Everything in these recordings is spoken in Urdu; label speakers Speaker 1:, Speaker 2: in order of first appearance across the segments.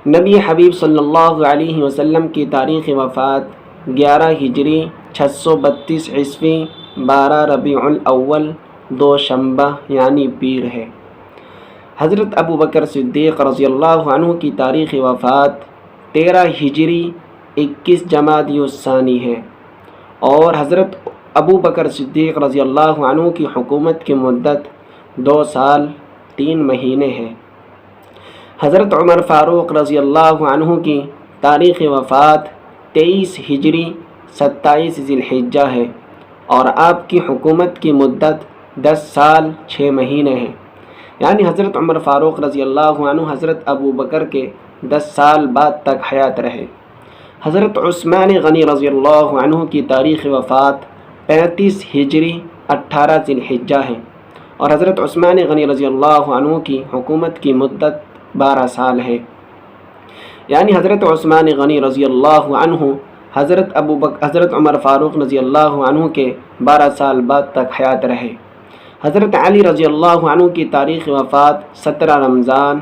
Speaker 1: نبی حبیب صلی اللہ علیہ وسلم کی تاریخ وفات 11 ہجری 632 عیسوی 12 ربیع الاول دوشنبہ یعنی پیر ہے۔ حضرت ابو بکر صدیق رضی اللہ عنہ کی تاریخ وفات 13 ہجری 21 جمادی الثانی ہے، اور حضرت ابو بکر صدیق رضی اللہ عنہ کی حکومت کی مدت 2 سال 3 مہینے ہے۔ حضرت عمر فاروق رضی اللہ عنہ کی تاریخ وفات 23 ہجری 27 ذی الحجہ ہے، اور آپ کی حکومت کی مدت 10 سال 6 مہینے ہے، یعنی حضرت عمر فاروق رضی اللہ عنہ حضرت ابو بکر کے 10 سال بعد تک حیات رہے۔ حضرت عثمان غنی رضی اللہ عنہ کی تاریخ وفات 35 ہجری 18 ذی الحجہ ہے، اور حضرت عثمان غنی رضی اللہ عنہ کی حکومت کی مدت 12 سال ہے، یعنی حضرت عثمان غنی رضی اللہ عنہ حضرت عمر فاروق رضی اللہ عنہ کے 12 سال بعد تک حیات رہے۔ حضرت علی رضی اللہ عنہ کی تاریخ وفات 17 رمضان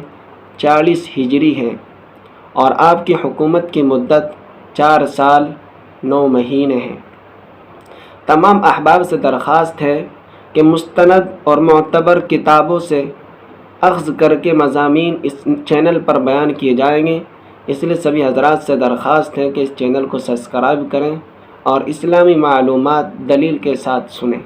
Speaker 1: 40 ہجری ہے، اور آپ کی حکومت کی مدت 4 سال 9 مہینے ہے۔ تمام احباب سے درخواست ہے کہ مستند اور معتبر کتابوں سے اخذ کر کے مضامین اس چینل پر بیان کیے جائیں گے، اس لیے سبھی حضرات سے درخواست ہے کہ اس چینل کو سبسکرائب کریں اور اسلامی معلومات دلیل کے ساتھ سنیں۔